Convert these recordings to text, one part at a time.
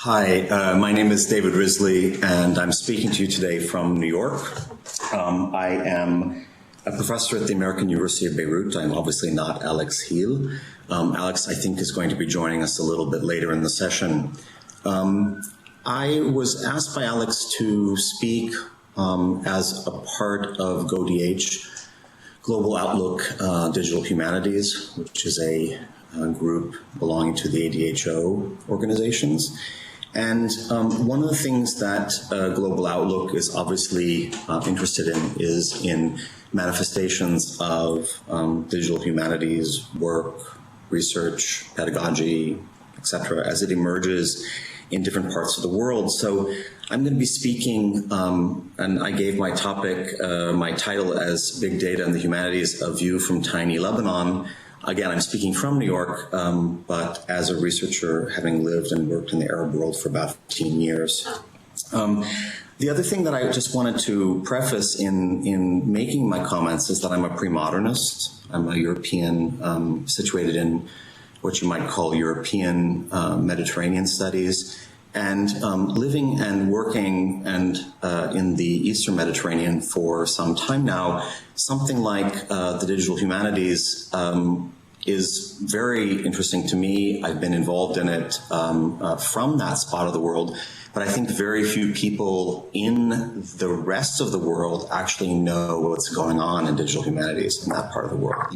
Hi, my name is David Risley, and I'm speaking to you today from New York. I am a professor at the American University of Beirut. I'm obviously not Alex Heel. Alex, I think, is going to be joining us a little bit later in the session. I was asked by Alex to speak as a part of GoDH, Global Outlook Digital Humanities, which is a group belonging to the ADHO organizations. And one of the things that Global Outlook is obviously interested in is in manifestations of digital humanities work, research, pedagogy, etc., as it emerges in different parts of the world. So I'm going to be speaking, and I gave my topic, my title as Big Data and the Humanities, A View from Tiny Lebanon. Again, I'm speaking from New York, but as a researcher, having lived and worked in the Arab world for about 15 years. The other thing that I just wanted to preface in making my comments is that I'm a pre-modernist. I'm a European, situated in what you might call European Mediterranean studies, and living and working and in the Eastern Mediterranean for some time now. Something like the digital humanities is very interesting to me. I've been involved in it from that spot of the world, but I think very few people in the rest of the world actually know what's going on in digital humanities in that part of the world.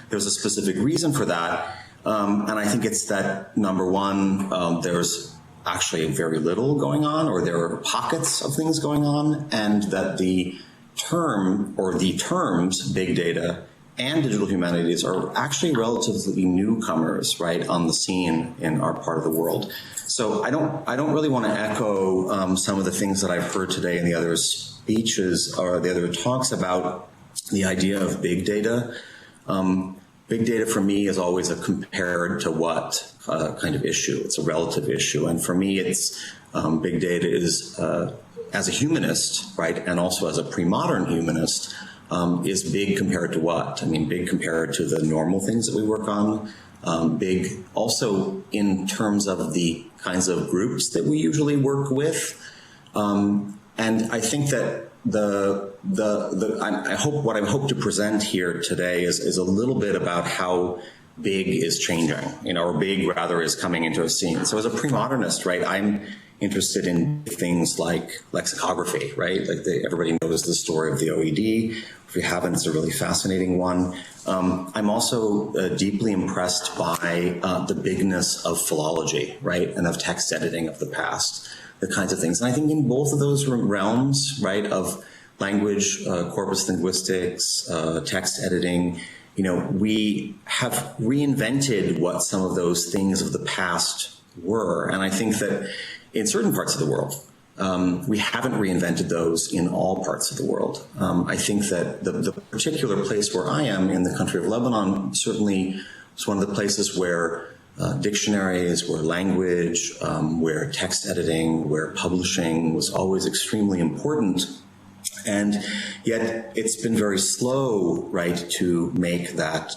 There's a specific reason for that, and I think it's that, number one, there's actually very little going on, or there are pockets of things going on, and that the term or the terms big data and digital humanities are actually relatively newcomers, right, on the scene in our part of the world. So I don't really want to echo some of the things that I've heard today in the other speeches or the other talks about the idea of big data. Big data for me is always a compared to what kind of issue. It's a relative issue. And for me, it's big data is, as a humanist, right, and also as a pre-modern humanist, is big compared to what? I mean, big compared to the normal things that we work on. Big also in terms of the kinds of groups that we usually work with. And I think that I hope what I hope to present here today is a little bit about how big is changing, or big rather is coming into a scene. So as a pre-modernist, right, I'm interested in things like lexicography, right? Like everybody knows the story of the OED. If you haven't, it's a really fascinating one. I'm also deeply impressed by the bigness of philology, right, and of text editing of the past. The kinds of things. And I think in both of those realms, right, of language, corpus linguistics, text editing, we have reinvented what some of those things of the past were. And I think that in certain parts of the world, we haven't reinvented those in all parts of the world. I think that the particular place where I am in the country of Lebanon certainly is one of the places where dictionaries, where language, where text editing, where publishing was always extremely important. And yet it's been very slow, right, to make that,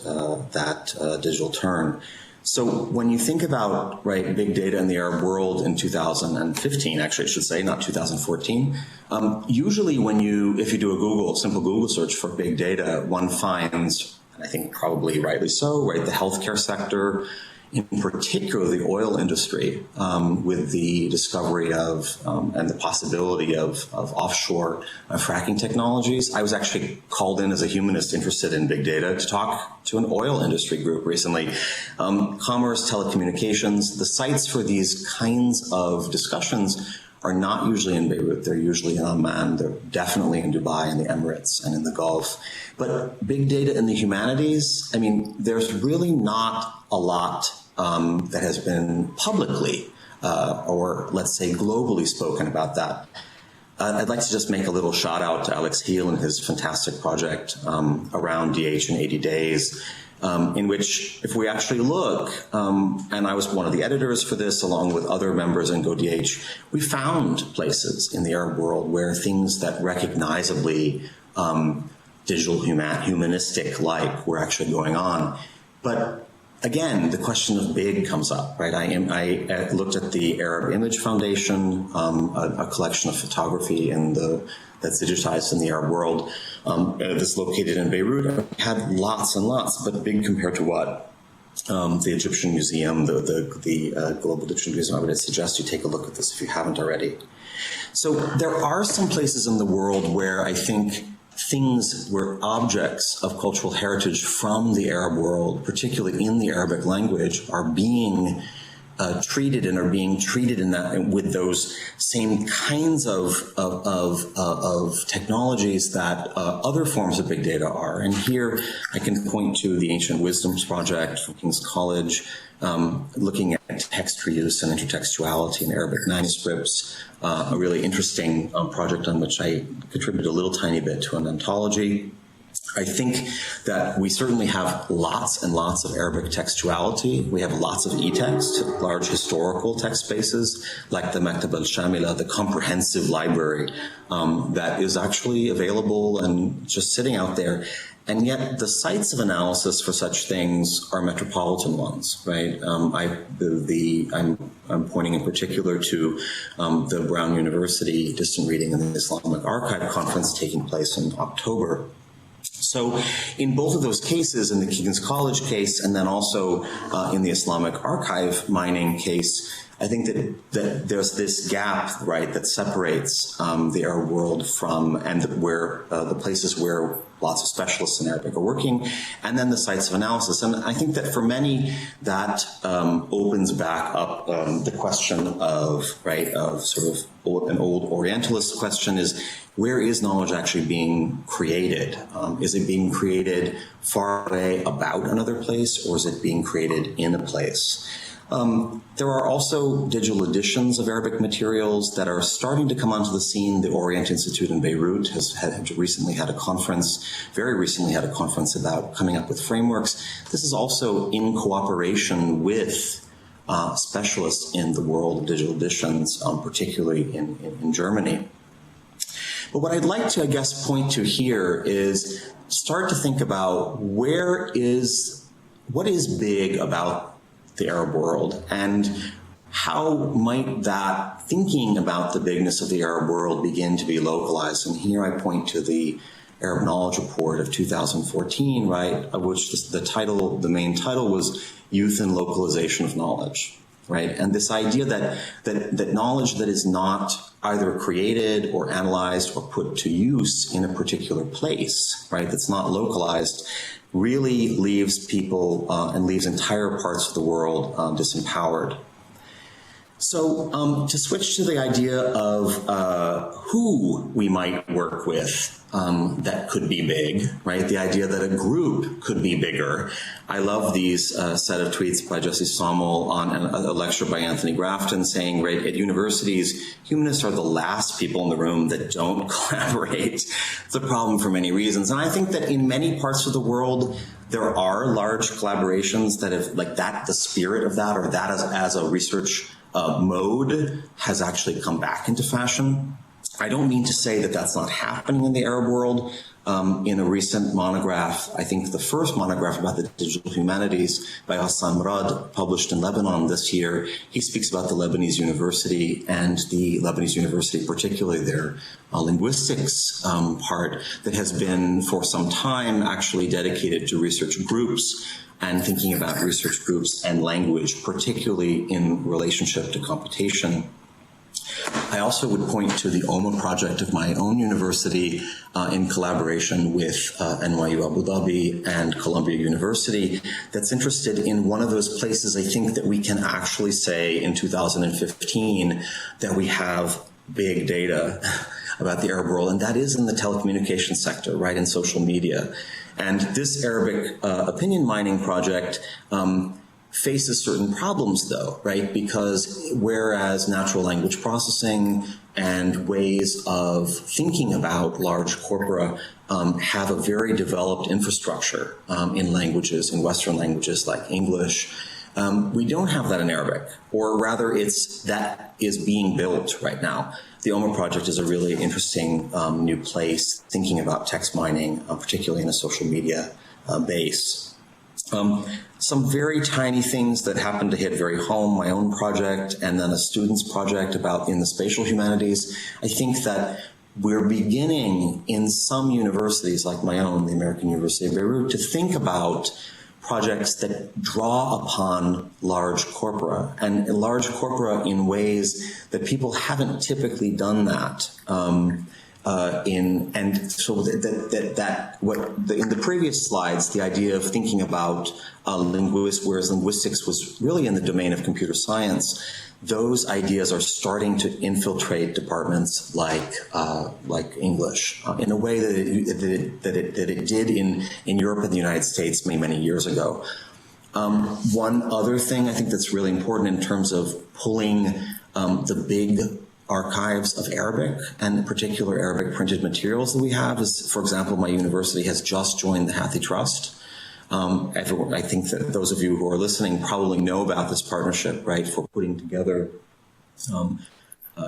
digital turn. So when you think about, right, big data in the Arab world in 2015, actually I should say, not 2014, usually if you do a simple Google search for big data, one finds, and I think probably rightly so, right, the healthcare sector, in particular the oil industry, with the discovery of and the possibility of offshore fracking technologies. I was actually called in as a humanist interested in big data to talk to an oil industry group recently. Commerce, telecommunications, the sites for these kinds of discussions are not usually in Beirut. They're usually in Amman. They're definitely in Dubai and the Emirates and in the Gulf. But big data in the humanities, I mean, there's really not a lot that has been publicly or let's say globally spoken about that. I'd like to just make a little shout out to Alex Heel and his fantastic project around DH in 80 days, in which if we actually look, and I was one of the editors for this along with other members in GoDH, we found places in the Arab world where things that recognizably digital humanistic like were actually going on. But again, the question of big comes up, right? I looked at the Arab Image Foundation, a collection of photography that's digitized in the Arab world, that's located in Beirut. It had lots and lots, but big compared to what? The Egyptian Museum, the Global Egyptian Museum. I would suggest you take a look at this if you haven't already. So there are some places in the world where I think things where objects of cultural heritage from the Arab world, particularly in the Arabic language, are being treated and are being treated in that with those same kinds of technologies that other forms of big data are. And here I can point to the Ancient Wisdoms Project from King's College, looking at text reuse and intertextuality in Arabic manuscripts, a really interesting project on which I contributed a little tiny bit to an anthology. I think that we certainly have lots and lots of Arabic textuality. We have lots of e-text, large historical text spaces like the Maktab al-Shamila, the comprehensive library that is actually available and just sitting out there. And yet the sites of analysis for such things are metropolitan ones, right? I'm pointing in particular to the Brown University Distant Reading and the Islamic Archive conference taking place in October. So in both of those cases, in the Keegan's College case and then also in the Islamic Archive mining case, I think that there's this gap, right, that separates the Arab world from where the places where lots of specialists in Arabic are working, and then the sites of analysis. And I think that for many, that opens back up the question of, right, of sort of an old Orientalist question is, where is knowledge actually being created? Is it being created far away about another place, or is it being created in a place? There are also digital editions of Arabic materials that are starting to come onto the scene. The Orient Institute in Beirut has recently had a conference, very recently had a conference about coming up with frameworks. This is also in cooperation with specialists in the world of digital editions, particularly in Germany. But what I'd like to, I guess, point to here is start to think about what is big about the Arab world, and how might that thinking about the bigness of the Arab world begin to be localized? And here I point to the Arab Knowledge Report of 2014, right, of which the main title was Youth and Localization of Knowledge, right? And this idea that knowledge that is not either created or analyzed or put to use in a particular place, right, that's not localized, really leaves people and leaves entire parts of the world disempowered. So to switch to the idea of who we might work with that could be big, right? The idea that a group could be bigger. I love these set of tweets by Jesse Sommel on a lecture by Anthony Grafton saying, right, at universities, humanists are the last people in the room that don't collaborate. It's a problem for many reasons. And I think that in many parts of the world, there are large collaborations that have, like that, the spirit of that, or that as a research mode has actually come back into fashion. I don't mean to say that that's not happening in the Arab world. In a recent monograph, I think the first monograph about the digital humanities by Hassan Murad, published in Lebanon this year, he speaks about the Lebanese university, and the Lebanese university, particularly their linguistics part, that has been for some time actually dedicated to research groups and thinking about research groups and language, particularly in relationship to computation. I also would point to the OMA project of my own university in collaboration with NYU Abu Dhabi and Columbia University that's interested in one of those places I think that we can actually say in 2015 that we have big data about the Arab world, and that is in the telecommunications sector, right, in social media. And this Arabic opinion mining project faces certain problems, though, right? Because whereas natural language processing and ways of thinking about large corpora have a very developed infrastructure in languages, in Western languages like English, we don't have that in Arabic, or rather that is being built right now. The OMA project is a really interesting new place thinking about text mining, particularly in a social media base. Some very tiny things that happen to hit very home, my own project, and then a student's project about in the spatial humanities. I think that we're beginning in some universities like my own, the American University of Beirut, to think about projects that draw upon large corpora, and large corpora in ways that people haven't typically done that. In the previous slides, the idea of thinking about whereas linguistics was really in the domain of computer science, those ideas are starting to infiltrate departments like English in a way that it did in Europe and the United States many years ago. One other thing I think that's really important in terms of pulling the big archives of Arabic and particular Arabic printed materials that we have is, for example, my university has just joined the Hathi Trust. I think that those of you who are listening probably know about this partnership, right, for putting together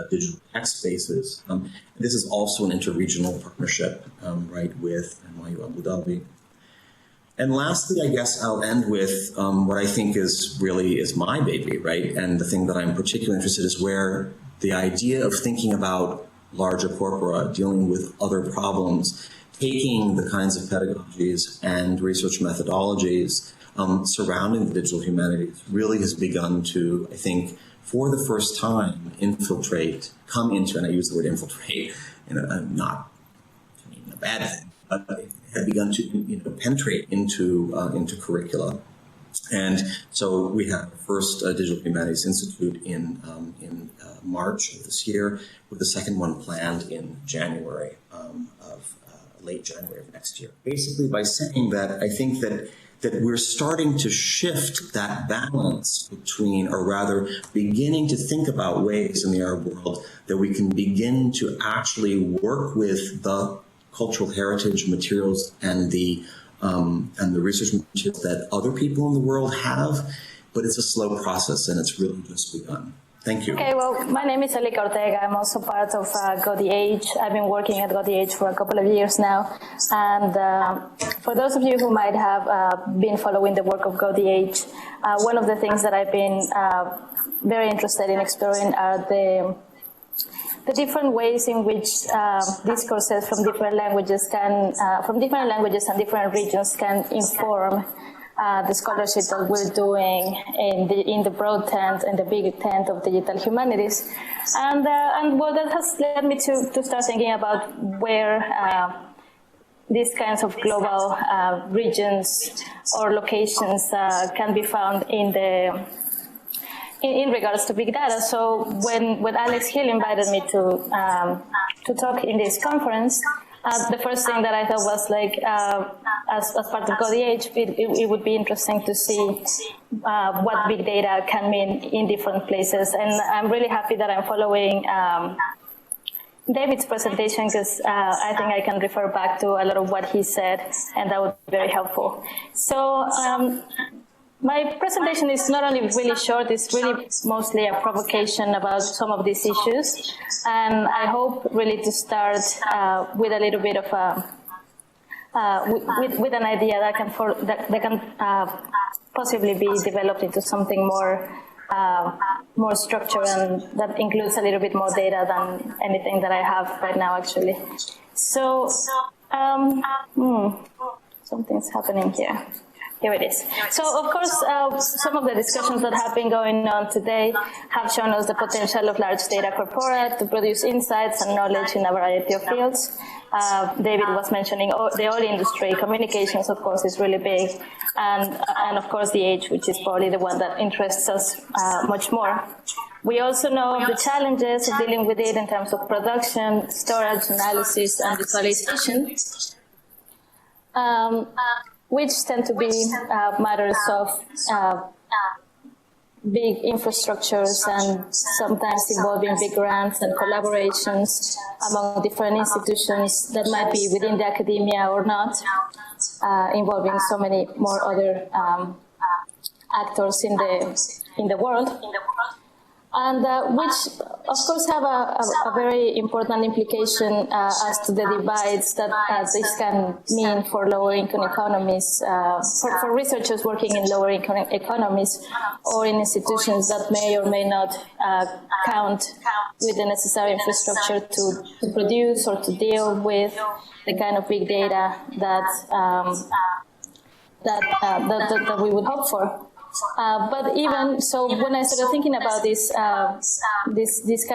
digital text bases. This is also an interregional partnership, right, with NYU Abu Dhabi. And lastly, I guess I'll end with what I think is my baby, right? And the thing that I'm particularly interested in is where the idea of thinking about larger corpora, dealing with other problems, taking the kinds of pedagogies and research methodologies surrounding the digital humanities really has begun to, I think, for the first time, come into, and I use the word infiltrate, not a bad thing, but it had begun to penetrate into curricula. And so we have the first Digital Humanities Institute in March of this year, with the second one planned in January late January of next year. Basically by saying that I think that we're starting to shift that balance between, or rather beginning to think about ways in the Arab world that we can begin to actually work with the cultural heritage materials and the research materials that other people in the world have, but it's a slow process and it's really just begun. Thank you. Okay, well, my name is Elika Ortega. I'm also part of GoDH. I've been working at GoDH for a couple of years now. And for those of you who might have been following the work of GoDH, one of the things that I've been very interested in exploring are the different ways in which discourses from different languages and different regions can inform the scholarship that we're doing in the broad tent and the big tent of digital humanities. And well, that has led me to start thinking about where these kinds of global regions or locations can be found in regards to big data. So when Alex Hill invited me to talk in this conference, the first thing that I thought was like, as part of GoDH, it would be interesting to see what big data can mean in different places. And I'm really happy that I'm following David's presentation, because I think I can refer back to a lot of what he said, and that would be very helpful. So my presentation is not only really short, it's really mostly a provocation about some of these issues. And I hope really to start with a little bit of with an idea that can possibly be developed into something more structured, and that includes a little bit more data than anything that I have right now, actually. So something's happening here. Here it is. So, of course, some of the discussions that have been going on today have shown us the potential of large data corpora to produce insights and knowledge in a variety of fields. David was mentioning the oil industry. Communications, of course, is really big. And of course, the age, which is probably the one that interests us much more. We also know the challenges of dealing with it in terms of production, storage, analysis, and visualization. Which tend to be matters of big infrastructures and sometimes involving big grants and collaborations among different institutions that might be within the academia or not, involving so many more other actors in the world. and which, of course, have a very important implication as to the divides that this can mean for lower-income economies, for researchers working in lower-income economies or in institutions that may or may not count with the necessary infrastructure to produce or to deal with the kind of big data that we would hope for. But even so, when I started thinking about this kind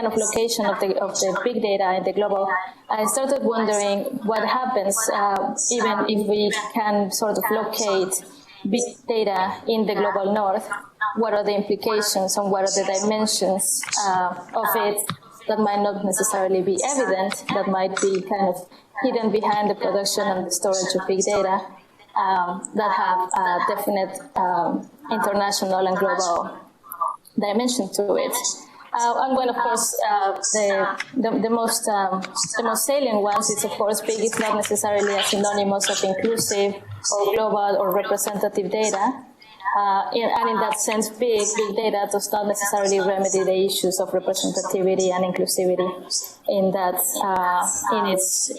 of location of the big data in the global, I started wondering what happens even if we can sort of locate big data in the global north. What are the implications and what are the dimensions of it that might not necessarily be evident, that might be kind of hidden behind the production and the storage of big data? That have a definite international and global dimension to it. And when, of course, the most salient ones is, of course, big is not necessarily a synonymous of inclusive or global or representative data. And in that sense, big data does not necessarily remedy the issues of representativity and inclusivity in that in its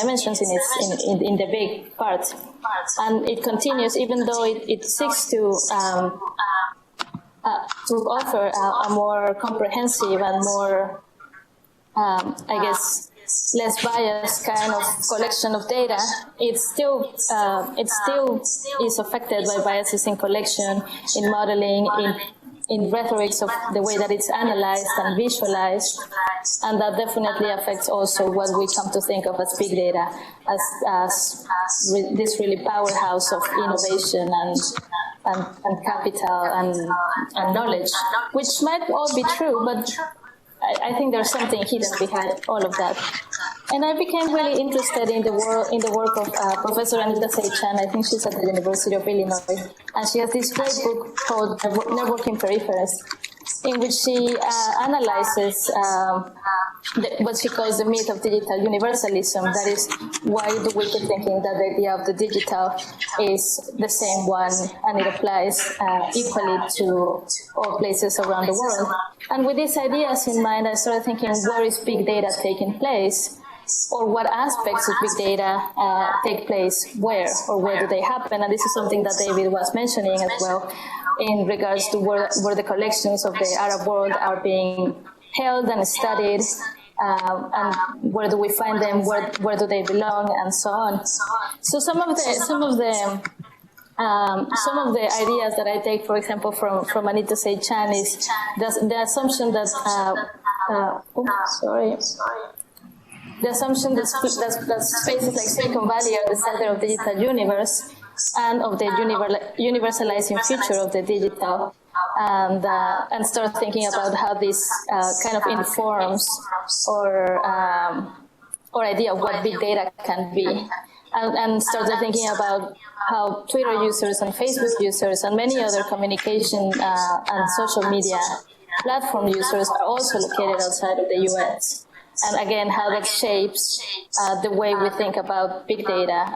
dimensions, in the big part. And it continues, even though it seeks to offer a more comprehensive and more, I guess, less biased kind of collection of data, it still is affected by biases in collection, in modeling, in rhetorics of the way that it's analyzed and visualized, and that definitely affects also what we come to think of as big data, as this really powerhouse of innovation and capital and knowledge, which might all be true, but I think there's something hidden behind all of that. And I became really interested in the work of Professor Anita Chan. I think she's at the University of Illinois. And she has this great book called Networking Peripherals, in which she analyzes what she calls the myth of digital universalism. That is, why do we keep thinking that the idea of the digital is the same one and it applies equally to all places around the world? And with these ideas in mind, I started thinking, where is big data taking place? Or what aspects of big data take place where, or where do they happen? And this is something that David was mentioning as well, in regards to where the collections of the Arab world are being held and studied, and where do we find them, where do they belong, and so on. So some of the ideas that I take, for example, from Anita Chan is the assumption that the assumption that spaces like Silicon Valley are the center of the digital universe and of the universalizing future of the digital, and start thinking about how this kind of informs or idea of what big data can be, and started thinking about how Twitter users and Facebook users and many other communication and social media platform users are also located outside of the US. And again, how that shapes the way we think about big data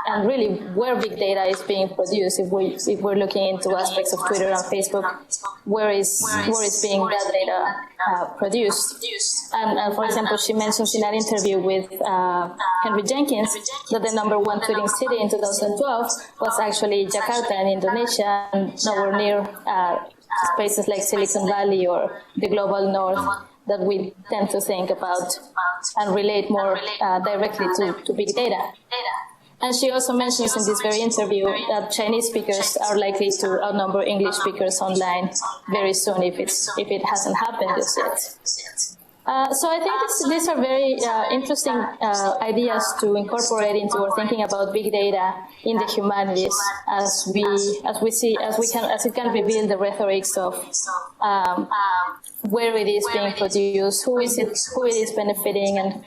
and really where big data is being produced. If we're looking into aspects of Twitter and Facebook, where is being that data produced? And for example, she mentions in an interview with Henry Jenkins that the #1 tweeting city in 2012 was actually Jakarta in Indonesia, and nowhere near spaces like Silicon Valley or the global north that we tend to think about and relate more directly to big data. And she also mentions in this very interview that Chinese speakers are likely to outnumber English speakers online very soon if it hasn't happened just yet. So I think these are very interesting ideas to incorporate into our thinking about big data in the humanities, as it can reveal the rhetorics of where it is being produced, who it is benefiting, and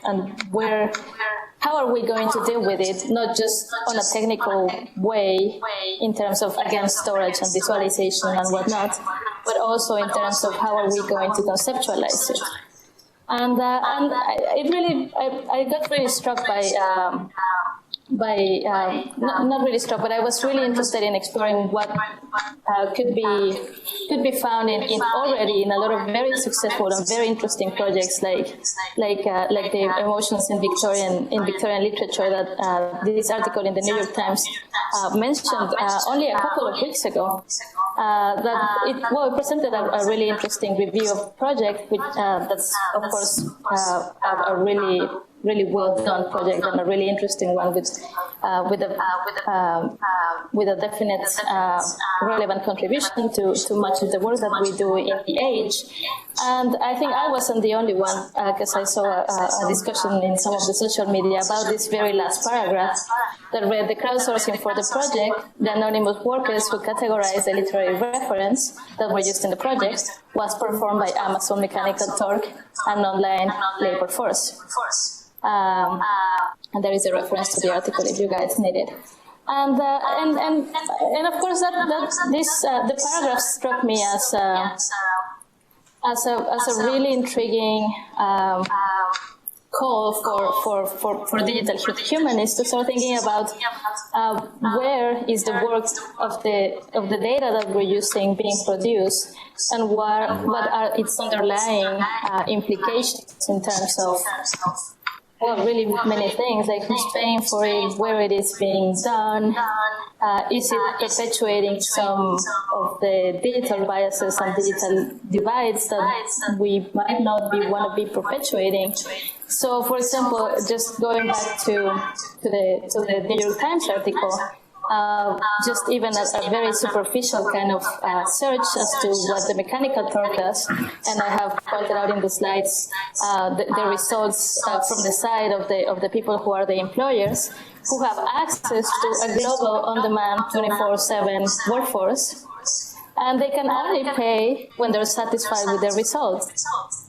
how are we going to deal with it, not just on a technical way in terms of, again, storage and visualization and whatnot, but also in terms of how are we going to conceptualize it. And I got really struck by not really struck, but I was really interested in exploring what could be found in already in a lot of very successful and very interesting projects like the emotions in Victorian literature that this article in the New York Times mentioned only a couple of weeks ago. It presented a really interesting review of the project, which that's of course a really well done project and a really interesting one with a definite relevant contribution to much of the work that we do in the age. And I think I wasn't the only one, because I saw a discussion in some of the social media about this very last paragraph that read: the crowdsourcing for the project, the anonymous workers who categorized the literary reference that were used in the project, was performed by Amazon Mechanical Turk, an online labor force. And there is a reference to the article if you guys need it. And of course the paragraph struck me as a really intriguing call for digital humanists to start thinking about where is the work of the data that we're using being produced, and what are its underlying implications in terms of, well, really many things, like who's paying for it, where it is being done, is it perpetuating some of the digital biases and digital divides that we might not want to be perpetuating. So, for example, just going back to the New York Times article, just even a very superficial kind of search as to what the Mechanical Turk does, and I have pointed out in the slides the results from the side of the people who are the employers, who have access to a global on-demand 24/7 workforce, and they can only pay when they're satisfied with their results.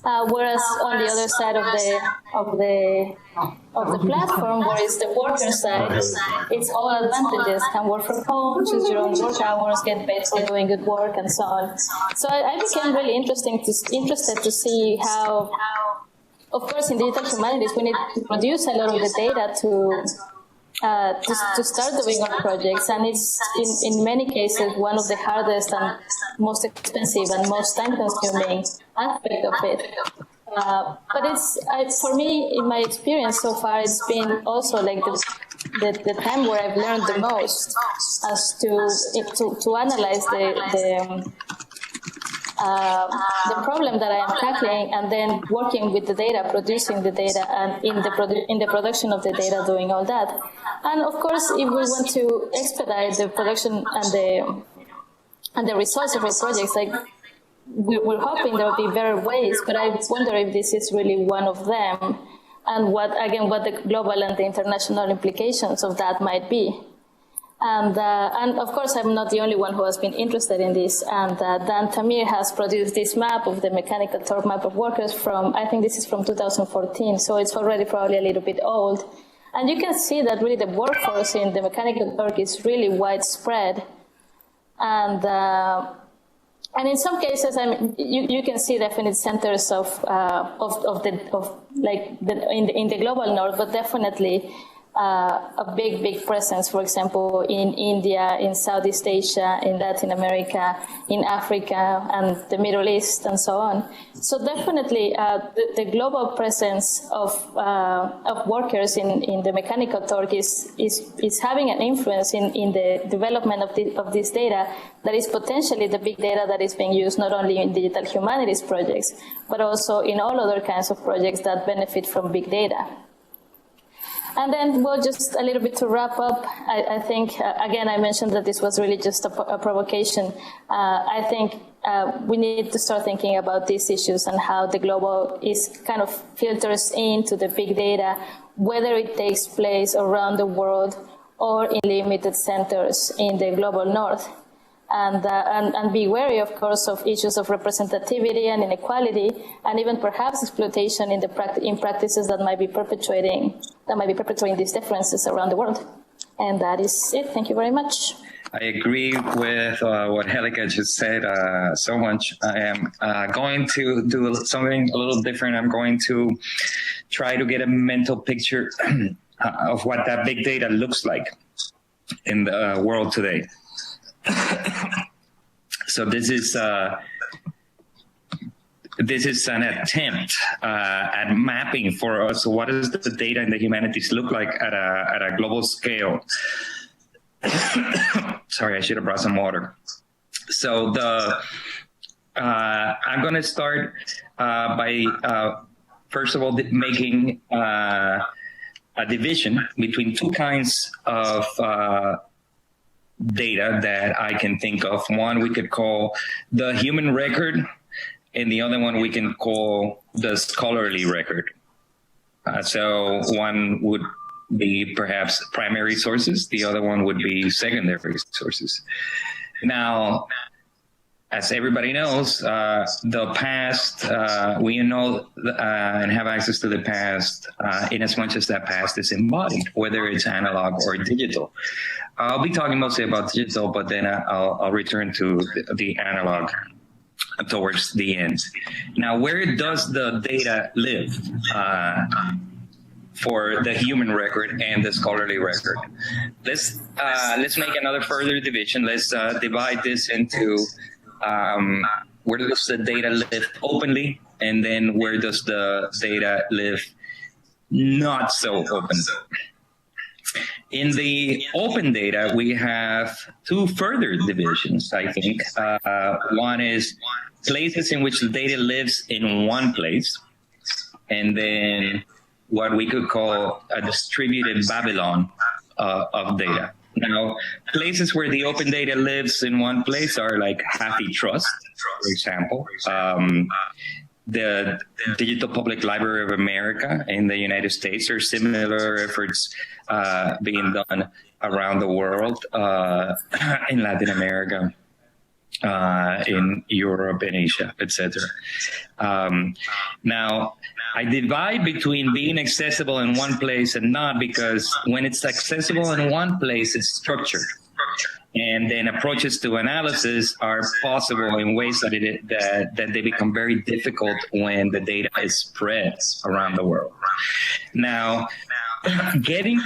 Whereas on the other side of the platform, where it's the worker side, it's all advantages: can work from home, choose your own work hours, get paid for doing good work, and so on. So I became really interested to see how, of course, in digital humanities, we need to produce a lot of the data to start doing our projects, and it's in many cases one of the hardest and most expensive and most time-consuming aspect of it. But for me, in my experience so far, it's been also like the time where I've learned the most as to analyze the problem that I am tackling, and then working with the data, producing the data, and in the production of the data, doing all that. And of course, if we want to expedite the production and the results of our projects, like we're hoping there will be better ways, but I wonder if this is really one of them, and what the global and the international implications of that might be. And of course, I'm not the only one who has been interested in this. And Dan Tamir has produced this map of the Mechanical Turk map of workers from, I think this is from 2014, so it's already probably a little bit old. And you can see that really the workforce in the Mechanical Turk is really widespread. And in some cases, I mean, you can see definite centers in the global north, but definitely a big presence, for example, in India, in Southeast Asia, in Latin America, in Africa, and the Middle East, and so on. So definitely the global presence of workers in the Mechanical Turk is having an influence in the development of this data that is potentially the big data that is being used not only in digital humanities projects, but also in all other kinds of projects that benefit from big data. And then, well, just a little bit to wrap up, I think, again, I mentioned that this was really just a provocation. I think we need to start thinking about these issues and how the global is kind of filters into the big data, whether it takes place around the world or in limited centers in the global north. And be wary, of course, of issues of representativity and inequality, and even perhaps exploitation in practices that might be perpetuating these differences around the world. And that is it. Thank you very much. I agree with what Helica just said so much. I am going to do something a little different. I'm going to try to get a mental picture what that big data looks like in the world today. So this is an attempt at mapping for us what does the data in the humanities look like at a global scale. Sorry, I should have brought some water. So I'm going to start by first of all making a division between two kinds of data that I can think of. One we could call the human record, and the other one we can call the scholarly record. So one would be perhaps primary sources, the other one would be secondary sources. Now, as everybody knows, the past, we know and have access to the past in as much as that past is embodied, whether it's analog or digital. I'll be talking mostly about digital, but then I'll return to the analog towards the end. Now, where does the data live for the human record and the scholarly record? Let's make another further division. Let's divide this into where does the data live openly, and then where does the data live not so open. In the open data, we have two further divisions, I think. One is places in which the data lives in one place, and then what we could call a distributed Babylon of data. Now, places where the open data lives in one place are like Hathi Trust, for example, the Digital Public Library of America in the United States, or similar efforts being done around the world, in Latin America, in Europe and Asia, etc. Now, I divide between being accessible in one place and not, because when it's accessible in one place, it's structured. And then approaches to analysis are possible in ways that they become very difficult when the data is spread around the world. Now, getting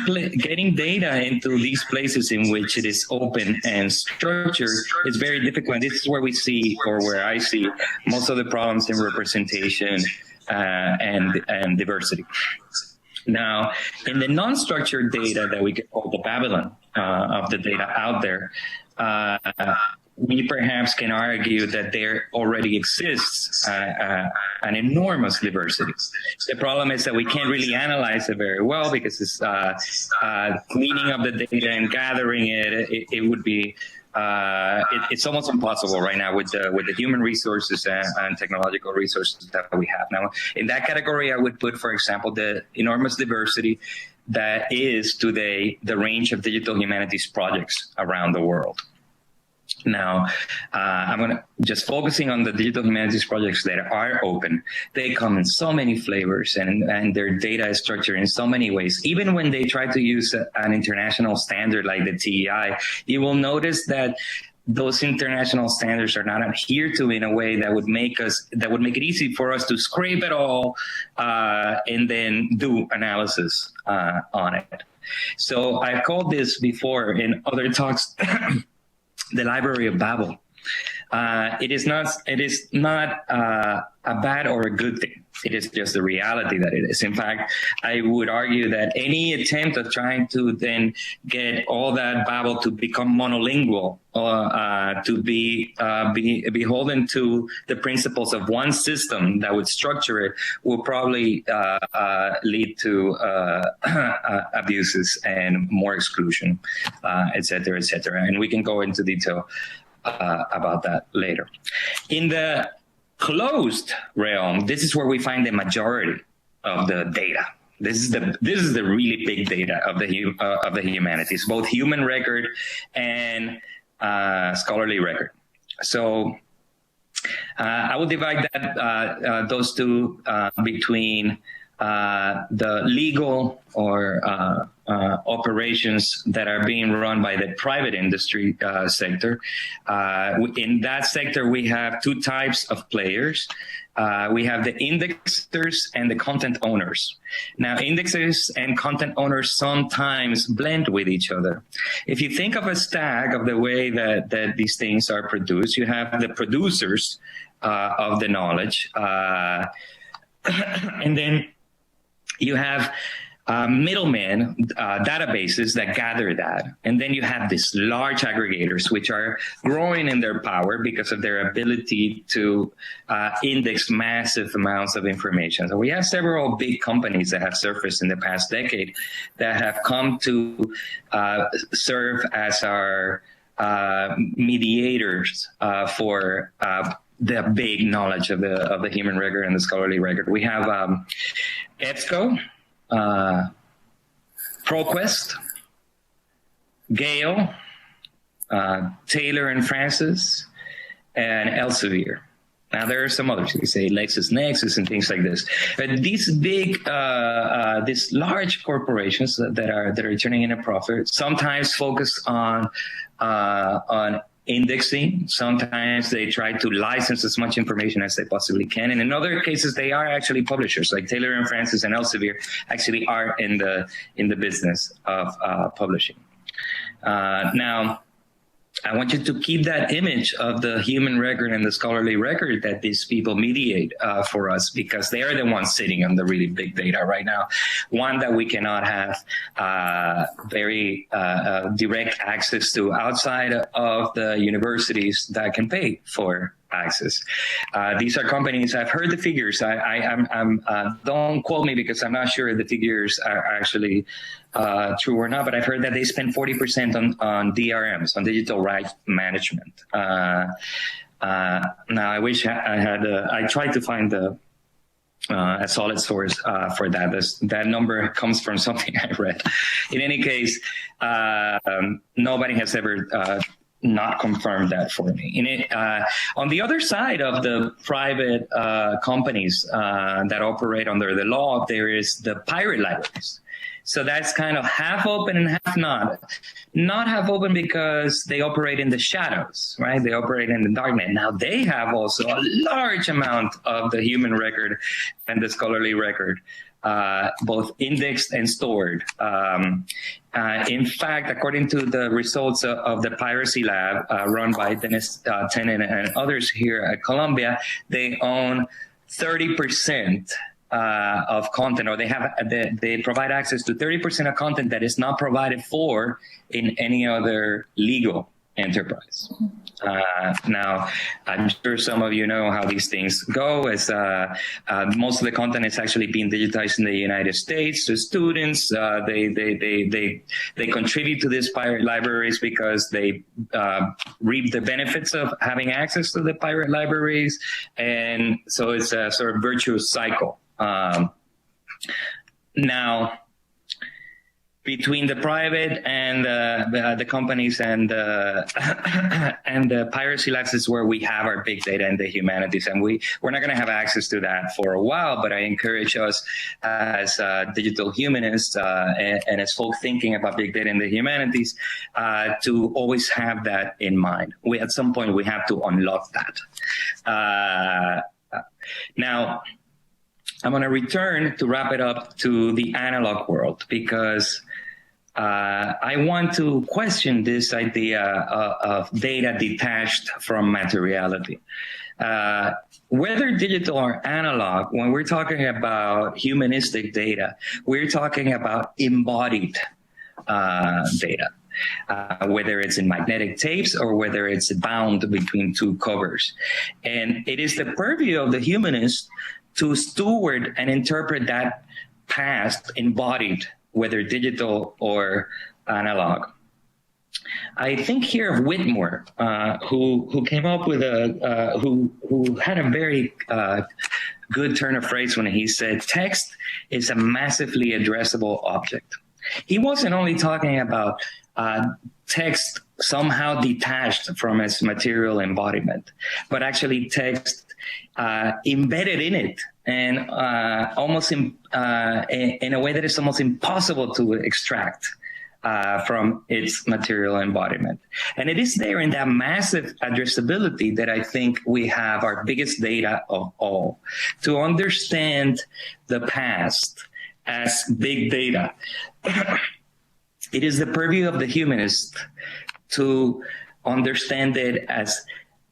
data into these places in which it is open and structured is very difficult. And this is where we see, or where I see, most of the problems in representation and diversity. Now, in the non-structured data that we could call the Babylon of the data out there, we perhaps can argue that there already exists an enormous diversity. The problem is that we can't really analyze it very well, because it's cleaning up the data and gathering it would be it's almost impossible right now with the human resources and technological resources that we have. Now, in that category, I would put, for example, the enormous diversity that is today the range of digital humanities projects around the world. Now, I'm going to just focusing on the digital humanities projects that are open. They come in so many flavors, and their data is structured in so many ways. Even when they try to use an international standard like the TEI, you will notice that those international standards are not adhered to in a way that would make it easy for us to scrape it all and then do analysis on it. So I've called this before in other talks the Library of Babel. It is not a bad or a good thing. It is just the reality that it is. In fact, I would argue that any attempt of trying to then get all that Babel to become monolingual, to be beholden to the principles of one system that would structure it, will probably lead to abuses and more exclusion, et cetera, et cetera. And we can go into detail about that later. In the closed realm, this is where we find the majority of the data. This is the really big data of the humanities, both human record and scholarly record. So I will divide that those two between the legal or operations that are being run by the private industry sector. In that sector, we have two types of players. we have the indexers and the content owners. Now, indexers and content owners sometimes blend with each other. If you think of a stack of the way that these things are produced, you have the producers of the knowledge, and then you have middlemen, databases that gather that. And then you have these large aggregators, which are growing in their power because of their ability to index massive amounts of information. So we have several big companies that have surfaced in the past decade that have come to serve as our mediators for the big knowledge of the human record and the scholarly record. We have EBSCO, ProQuest, Gale, Taylor and Francis, and Elsevier. Now there are some others. You say LexisNexis and things like this. But these big, these large corporations that are turning in a profit sometimes focus on indexing. Sometimes they try to license as much information as they possibly can. And in other cases, they are actually publishers, like Taylor and Francis and Elsevier actually are in the business of publishing. Now, I want you to keep that image of the human record and the scholarly record that these people mediate for us, because they are the ones sitting on the really big data right now. One that we cannot have very direct access to outside of the universities that can pay for access. These are companies. I've heard the figures. I'm don't quote me because I'm not sure the figures are actually true or not, but I've heard that they spend 40% on DRMs, on digital rights management. Now, I wish I had. I tried to find a solid source for that. That number comes from something I read. In any case, nobody has ever not confirmed that for me. On the other side of the private companies that operate under the law, there is the pirate libraries. So that's kind of half open and half not. Not half open because they operate in the shadows, right? They operate in the darknet. Now they have also a large amount of the human record and the scholarly record, both indexed and stored. In fact, according to the results of the Piracy Lab run by Dennis Tennant and others here at Columbia, they own 30% of content, or they provide access to 30% of content that is not provided for in any other legal enterprise. Now, I'm sure some of you know how these things go, as most of the content is actually being digitized in the United States. So students, they contribute to these pirate libraries because they reap the benefits of having access to the pirate libraries. And so it's a sort of virtuous cycle. Now, between the private and the companies and the piracy labs is where we have our big data in the humanities, and we're not going to have access to that for a while. But I encourage us as digital humanists and as folk thinking about big data in the humanities to always have that in mind. At some point we have to unlock that. Now, I'm going to return to wrap it up to the analog world, because I want to question this idea of data detached from materiality. Whether digital or analog, when we're talking about humanistic data, we're talking about embodied data. Whether it's in magnetic tapes or whether it's bound between two covers. And it is the purview of the humanist to steward and interpret that past embodied, whether digital or analog. I think here of Whitmore, who came up with who had a very good turn of phrase when he said text is a massively addressable object. He wasn't only talking about text somehow detached from its material embodiment, but actually text embedded in it, and almost in a way that is almost impossible to extract from its material embodiment. And it is there in that massive addressability that I think we have our biggest data of all. To understand the past as big data, it is the purview of the humanist to understand it as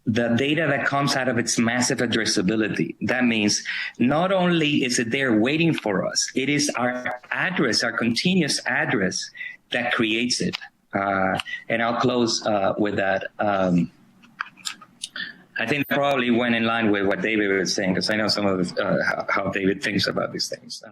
the data that comes out of its massive addressability. That means not only is it there waiting for us, it is our address, our continuous address that creates it. And I'll close with that. I think probably went in line with what David was saying, because I know some of how David thinks about these things.